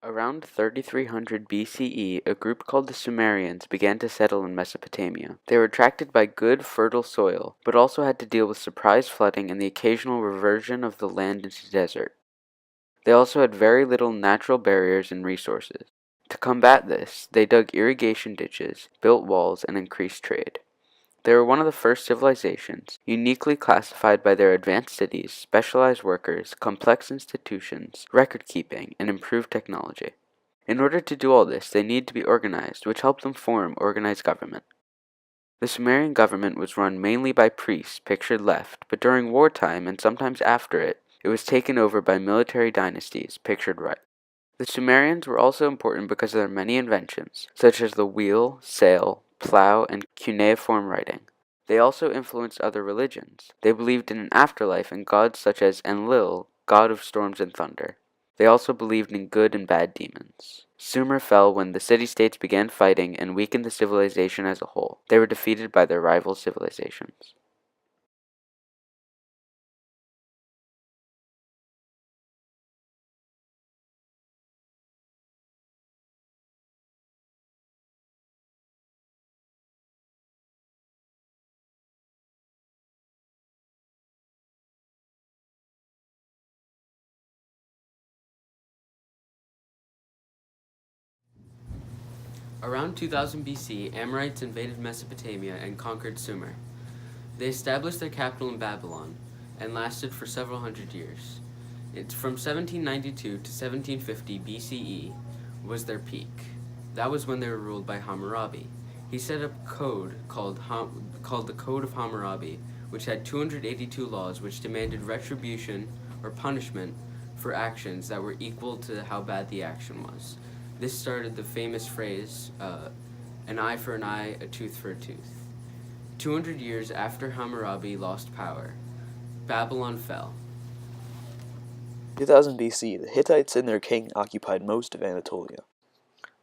Around 3300 BCE, a group called the Sumerians began to settle in Mesopotamia. They were attracted by good, fertile soil, but also had to deal with surprise flooding and the occasional reversion of the land into desert. They also had very little natural barriers and resources. To combat this, they dug irrigation ditches, built walls, and increased trade. They were one of the first civilizations, uniquely classified by their advanced cities, specialized workers, complex institutions, record-keeping, and improved technology. In order to do all this, they needed to be organized, which helped them form organized government. The Sumerian government was run mainly by priests, pictured left, but during wartime and sometimes after it, it was taken over by military dynasties, pictured right. The Sumerians were also important because of their many inventions, such as the wheel, sail, plow, and cuneiform writing. They also influenced other religions. They believed in an afterlife and gods such as Enlil, god of storms and thunder. They also believed in good and bad demons. Sumer fell when the city-states began fighting and weakened the civilization as a whole. They were defeated by their rival civilizations. Around 2000 BC, Amorites invaded Mesopotamia and conquered Sumer. They established their capital in Babylon and lasted for several hundred years. From 1792 to 1750 BCE was their peak. That was when they were ruled by Hammurabi. He set up a code called the Code of Hammurabi, which had 282 laws which demanded retribution or punishment for actions that were equal to how bad the action was. This started the famous phrase, an eye for an eye, a tooth for a tooth. 200 years after Hammurabi lost power, Babylon fell. 2000 BC, the Hittites and their king occupied most of Anatolia.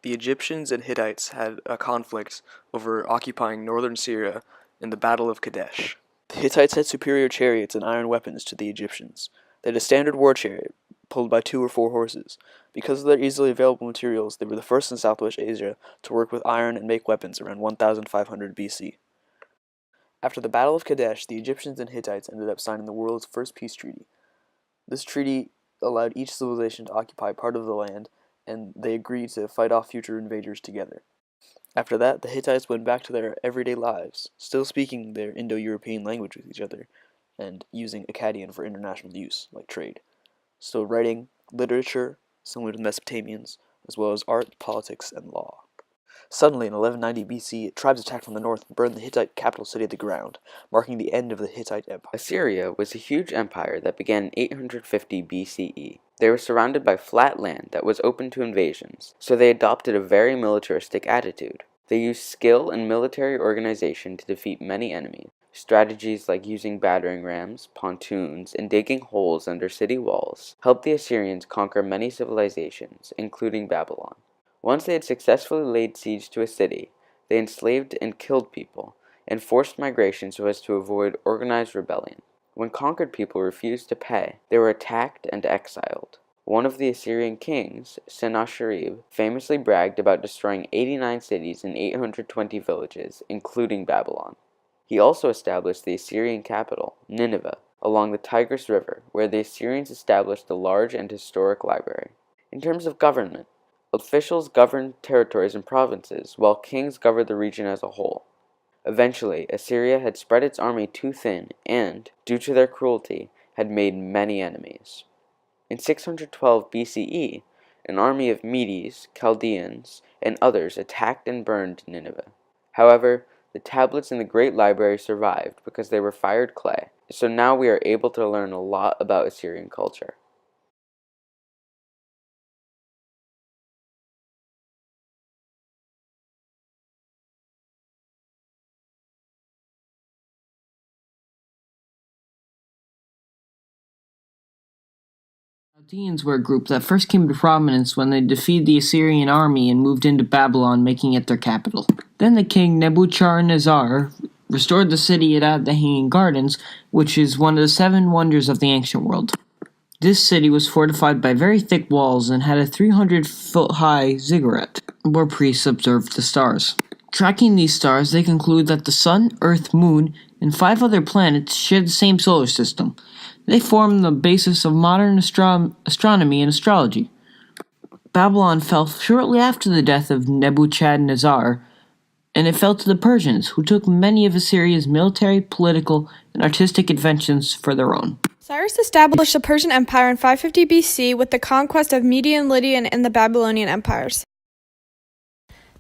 The Egyptians and Hittites had a conflict over occupying northern Syria in the Battle of Kadesh. The Hittites had superior chariots and iron weapons to the Egyptians. They had a standard war chariot, pulled by 2 or 4 horses. Because of their easily available materials, they were the first in Southwest Asia to work with iron and make weapons around 1500 BC. After the Battle of Kadesh, the Egyptians and Hittites ended up signing the world's first peace treaty. This treaty allowed each civilization to occupy part of the land, and they agreed to fight off future invaders together. After that, the Hittites went back to their everyday lives, still speaking their Indo-European language with each other, and using Akkadian for international use, like trade. Still writing, literature, similar to the Mesopotamians, as well as art, politics, and law. Suddenly, in 1190 BC, tribes attacked from the north and burned the Hittite capital city to the ground, marking the end of the Hittite Empire. Assyria was a huge empire that began in 850 BCE. They were surrounded by flat land that was open to invasions, so they adopted a very militaristic attitude. They used skill and military organization to defeat many enemies. Strategies like using battering rams, pontoons, and digging holes under city walls helped the Assyrians conquer many civilizations, including Babylon. Once they had successfully laid siege to a city, they enslaved and killed people, and forced migration so as to avoid organized rebellion. When conquered people refused to pay, they were attacked and exiled. One of the Assyrian kings, Sennacherib, famously bragged about destroying 89 cities and 820 villages, including Babylon. He also established the Assyrian capital, Nineveh, along the Tigris River, where the Assyrians established a large and historic library. In terms of government, officials governed territories and provinces, while kings governed the region as a whole. Eventually, Assyria had spread its army too thin and, due to their cruelty, had made many enemies. In 612 BCE, an army of Medes, Chaldeans, and others attacked and burned Nineveh. However, the tablets in the Great Library survived because they were fired clay, so now we are able to learn a lot about Assyrian culture. Chaldeans were a group that first came to prominence when they defeated the Assyrian army and moved into Babylon, making it their capital. Then the king Nebuchadnezzar restored the city at the Hanging Gardens, which is one of the 7 wonders of the ancient world. This city was fortified by very thick walls and had a 300-foot-high ziggurat, where priests observed the stars. Tracking these stars, they conclude that the Sun, Earth, Moon, and 5 other planets share the same solar system. They form the basis of modern astronomy and astrology. Babylon fell shortly after the death of Nebuchadnezzar, and it fell to the Persians, who took many of Assyria's military, political, and artistic inventions for their own. Cyrus established the Persian Empire in 550 BC with the conquest of Median, Lydian, and the Babylonian empires.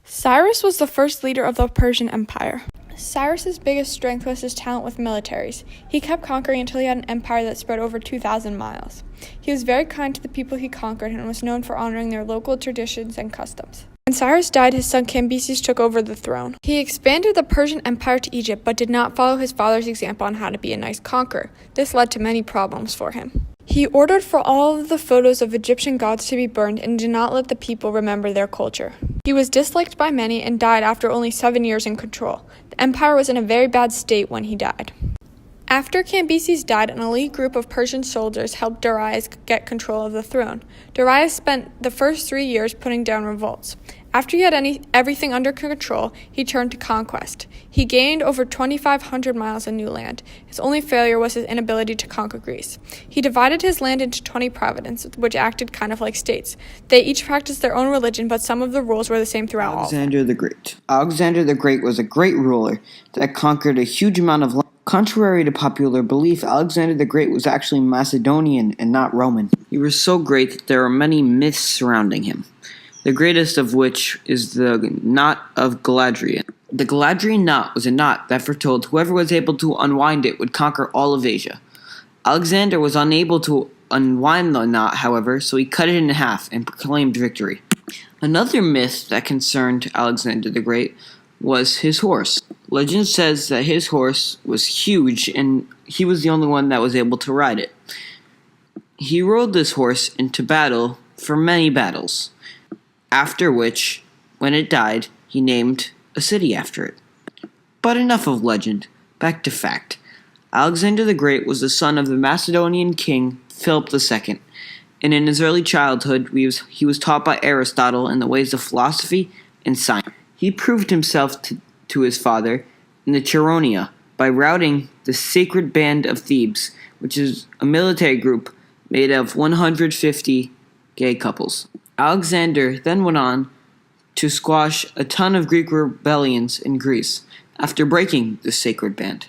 Cyrus was the first leader of the Persian Empire. Cyrus's biggest strength was his talent with militaries. He kept conquering until he had an empire that spread over 2,000 miles. He was very kind to the people he conquered and was known for honoring their local traditions and customs. When Cyrus died, his son Cambyses took over the throne. He expanded the Persian Empire to Egypt, but did not follow his father's example on how to be a nice conqueror. This led to many problems for him. He ordered for all of the photos of Egyptian gods to be burned and did not let the people remember their culture. He was disliked by many and died after only 7 years in control. The empire was in a very bad state when he died. After Cambyses died, an elite group of Persian soldiers helped Darius get control of the throne. Darius spent the first 3 years putting down revolts. After he had everything under control, he turned to conquest. He gained over 2,500 miles of new land. His only failure was his inability to conquer Greece. He divided his land into 20 provinces, which acted kind of like states. They each practiced their own religion, but some of the rules were the same throughout all of them. Alexander the Great. Alexander the Great was a great ruler that conquered a huge amount of land. Contrary to popular belief, Alexander the Great was actually Macedonian and not Roman. He was so great that there are many myths surrounding him, the greatest of which is the knot of Galadriel. The Galadriel knot was a knot that foretold whoever was able to unwind it would conquer all of Asia. Alexander was unable to unwind the knot, however, so he cut it in half and proclaimed victory. Another myth that concerned Alexander the Great was his horse. Legend says that his horse was huge and he was the only one that was able to ride it. He rode this horse into battle for many battles, after which, when it died, he named a city after it. But enough of legend, back to fact. Alexander the Great was the son of the Macedonian king Philip II, and in his early childhood he was taught by Aristotle in the ways of philosophy and science. He proved himself to his father in the Cheronia by routing the Sacred Band of Thebes, which is a military group made of 150 gay couples. Alexander then went on to squash a ton of Greek rebellions in Greece after breaking the Sacred Band.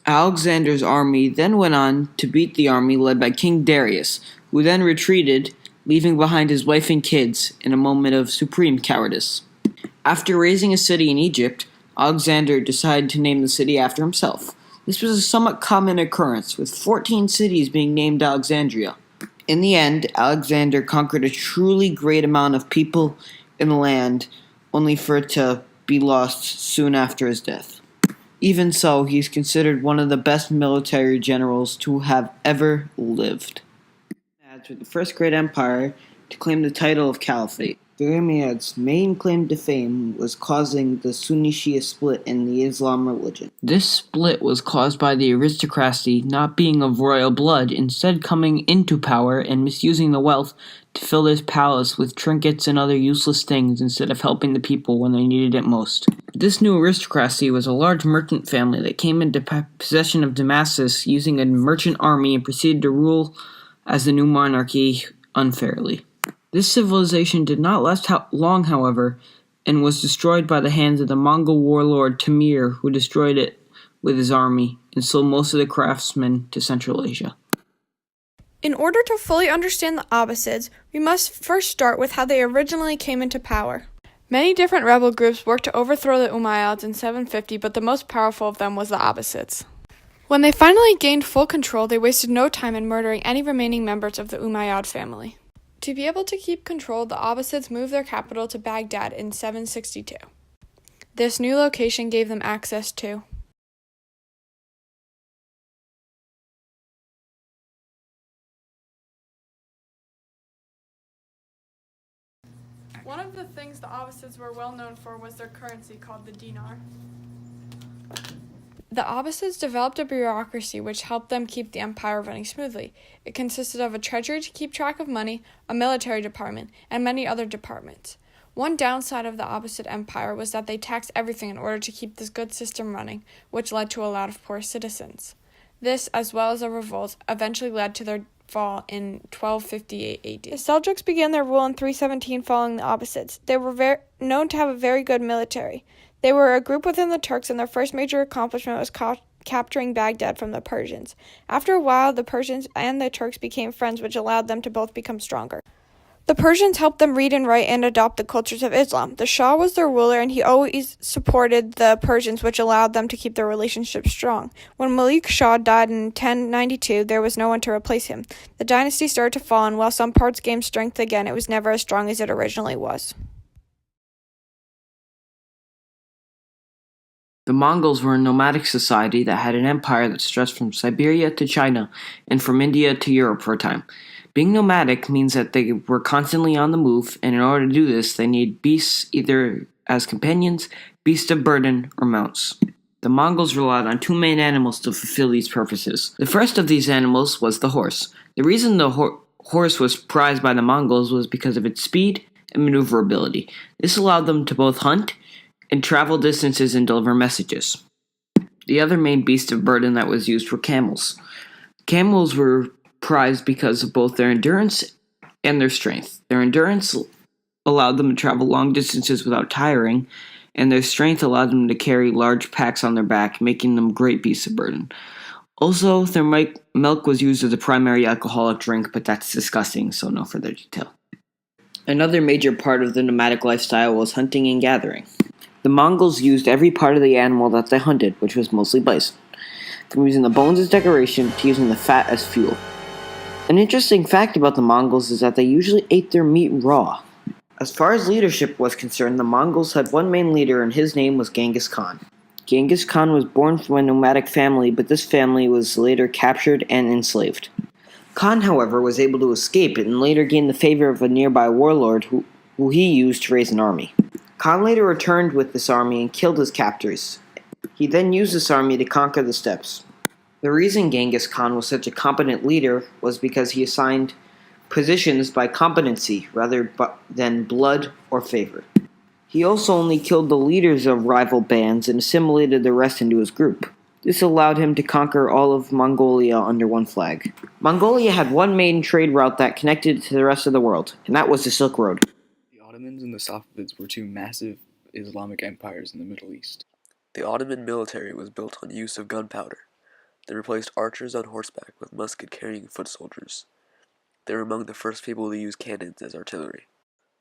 Alexander's army then went on to beat the army led by King Darius, who then retreated, leaving behind his wife and kids in a moment of supreme cowardice. After raising a city in Egypt, Alexander decided to name the city after himself. This was a somewhat common occurrence, with 14 cities being named Alexandria. In the end, Alexander conquered a truly great amount of people and land, only for it to be lost soon after his death. Even so, he's considered one of the best military generals to have ever lived. The Pyramids were the first great empire to claim the title of caliphate. The Pyramids' main claim to fame was causing the Sunni-Shia split in the Islam religion. This split was caused by the aristocracy not being of royal blood, instead coming into power and misusing the wealth to fill their palace with trinkets and other useless things instead of helping the people when they needed it most. This new aristocracy was a large merchant family that came into possession of Damascus using a merchant army and proceeded to rule as the new monarchy unfairly. This civilization did not last long, however, and was destroyed by the hands of the Mongol warlord Timur, who destroyed it with his army and sold most of the craftsmen to Central Asia. In order to fully understand the Abbasids, we must first start with how they originally came into power. Many different rebel groups worked to overthrow the Umayyads in 750, but the most powerful of them was the Abbasids. When they finally gained full control, they wasted no time in murdering any remaining members of the Umayyad family. To be able to keep control, the Abbasids moved their capital to Baghdad in 762. This new location gave them access to one of the things the Abbasids were well known for was their currency called the dinar. The Abbasids developed a bureaucracy which helped them keep the empire running smoothly. It consisted of a treasury to keep track of money, a military department, and many other departments. One downside of the Abbasid Empire was that they taxed everything in order to keep this good system running, which led to a lot of poor citizens. This, as well as a revolt, eventually led to their fall in 1258 AD. The Seljuks began their rule in 317 following the Abbasids. They were known to have a very good military. They were a group within the Turks, and their first major accomplishment was capturing Baghdad from the Persians. After a while, the Persians and the Turks became friends, which allowed them to both become stronger. The Persians helped them read and write and adopt the cultures of Islam. The Shah was their ruler, and he always supported the Persians, which allowed them to keep their relationship strong. When Malik Shah died in 1092, there was no one to replace him. The dynasty started to fall, and while some parts gained strength again, it was never as strong as it originally was. The Mongols were a nomadic society that had an empire that stretched from Siberia to China and from India to Europe for a time. Being nomadic means that they were constantly on the move, and in order to do this, they needed beasts either as companions, beasts of burden, or mounts. The Mongols relied on two main animals to fulfill these purposes. The first of these animals was the horse. The reason the horse was prized by the Mongols was because of its speed and maneuverability. This allowed them to both hunt and travel distances and deliver messages. The other main beast of burden that was used were camels. Camels were prized because of both their endurance and their strength. Their endurance allowed them to travel long distances without tiring, and their strength allowed them to carry large packs on their back, making them great beasts of burden. Also, their milk was used as a primary alcoholic drink, but that's disgusting, so no further detail. Another major part of the nomadic lifestyle was hunting and gathering. The Mongols used every part of the animal that they hunted, which was mostly bison, from using the bones as decoration to using the fat as fuel. An interesting fact about the Mongols is that they usually ate their meat raw. As far as leadership was concerned, the Mongols had one main leader, and his name was Genghis Khan. Genghis Khan was born from a nomadic family, but this family was later captured and enslaved. Khan, however, was able to escape and later gained the favor of a nearby warlord who he used to raise an army. Khan later returned with this army and killed his captors. He then used this army to conquer the steppes. The reason Genghis Khan was such a competent leader was because he assigned positions by competency rather than blood or favor. He also only killed the leaders of rival bands and assimilated the rest into his group. This allowed him to conquer all of Mongolia under one flag. Mongolia had one main trade route that connected it to the rest of the world, and that was the Silk Road. The Ottomans and the Safavids were two massive Islamic empires in the Middle East. The Ottoman military was built on use of gunpowder. They replaced archers on horseback with musket-carrying foot soldiers. They were among the first people to use cannons as artillery.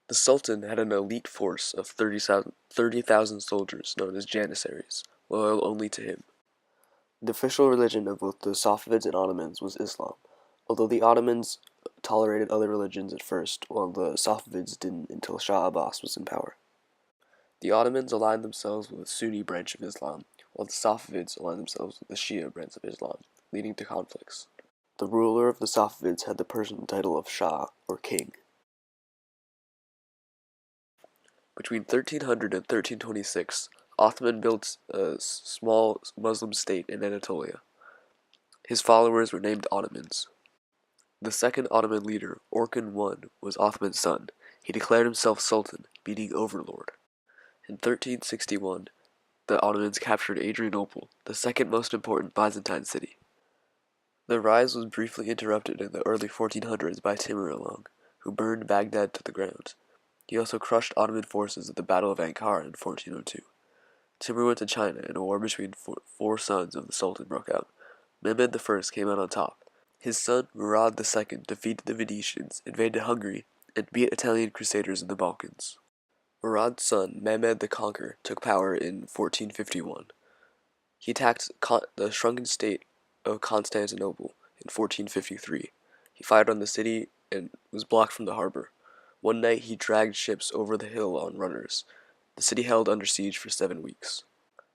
The Sultan had an elite force of 30,000 soldiers known as Janissaries, loyal only to him. The official religion of both the Safavids and Ottomans was Islam, although the Ottomans tolerated other religions at first, while the Safavids didn't until Shah Abbas was in power. The Ottomans aligned themselves with the Sunni branch of Islam, while the Safavids aligned themselves with the Shia branch of Islam, leading to conflicts. The ruler of the Safavids had the Persian title of Shah, or King. Between 1300 and 1326, Othman built a small Muslim state in Anatolia. His followers were named Ottomans. The second Ottoman leader, Orkhan I, was Othman's son. He declared himself Sultan, meaning overlord. In 1361, the Ottomans captured Adrianople, the second most important Byzantine city. The rise was briefly interrupted in the early 1400s by Timur Along, who burned Baghdad to the ground. He also crushed Ottoman forces at the Battle of Ankara in 1402. Timur went to China, and a war between four sons of the Sultan broke out. Mehmed I came out on top. His son, Murad II, defeated the Venetians, invaded Hungary, and beat Italian crusaders in the Balkans. Murad's son, Mehmed the Conqueror, took power in 1451. He attacked the shrunken state of Constantinople in 1453. He fired on the city and was blocked from the harbor. One night he dragged ships over the hill on runners. The city held under siege for 7 weeks.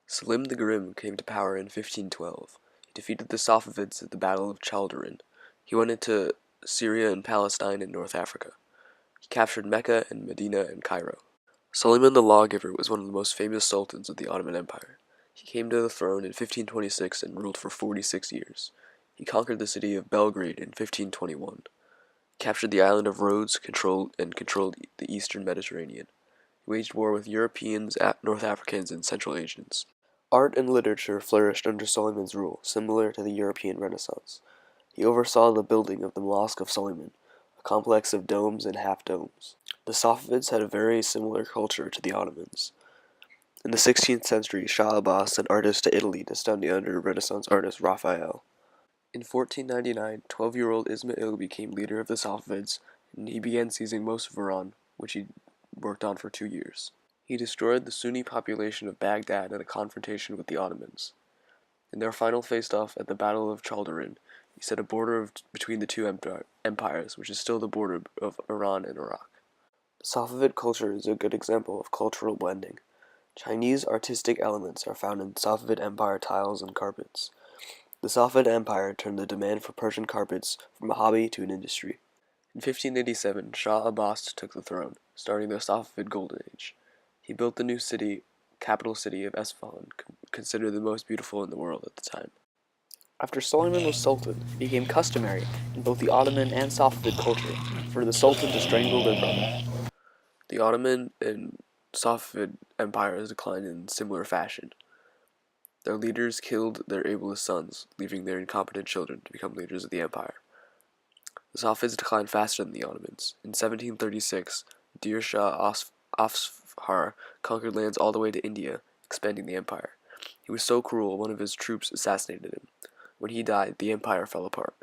Selim the Grim came to power in 1512. He defeated the Safavids at the Battle of Chaldiran. He went into Syria and Palestine and North Africa. He captured Mecca and Medina and Cairo. Suleiman the Lawgiver was one of the most famous sultans of the Ottoman Empire. He came to the throne in 1526 and ruled for 46 years. He conquered the city of Belgrade in 1521, captured the island of Rhodes, controlled the eastern Mediterranean. He waged war with Europeans, North Africans, and Central Asians. Art and literature flourished under Suleiman's rule, similar to the European Renaissance. He oversaw the building of the Mosque of Suleiman, a complex of domes and half-domes. The Safavids had a very similar culture to the Ottomans. In the 16th century, Shah Abbas sent artists to Italy to study under Renaissance artist Raphael. In 1499, 12-year-old Ismail became leader of the Safavids, and he began seizing most of Iran, which he worked on for 2 years. He destroyed the Sunni population of Baghdad in a confrontation with the Ottomans. In their final face-off at the Battle of Chaldiran, he set a border between the two empires, which is still the border of Iran and Iraq. The Safavid culture is a good example of cultural blending. Chinese artistic elements are found in Safavid Empire tiles and carpets. The Safavid Empire turned the demand for Persian carpets from a hobby to an industry. In 1587, Shah Abbas took the throne, starting the Safavid Golden Age. He built the new capital city of Esfahan, considered the most beautiful in the world at the time. After Suleiman was sultan, it became customary in both the Ottoman and Safavid culture for the sultan to strangle their brother. The Ottoman and Safavid empires declined in similar fashion. Their leaders killed their ablest sons, leaving their incompetent children to become leaders of the empire. The Safavids declined faster than the Ottomans. In 1736, Dir Shah Afshar conquered lands all the way to India, expanding the empire. He was so cruel, one of his troops assassinated him. When he died, the empire fell apart.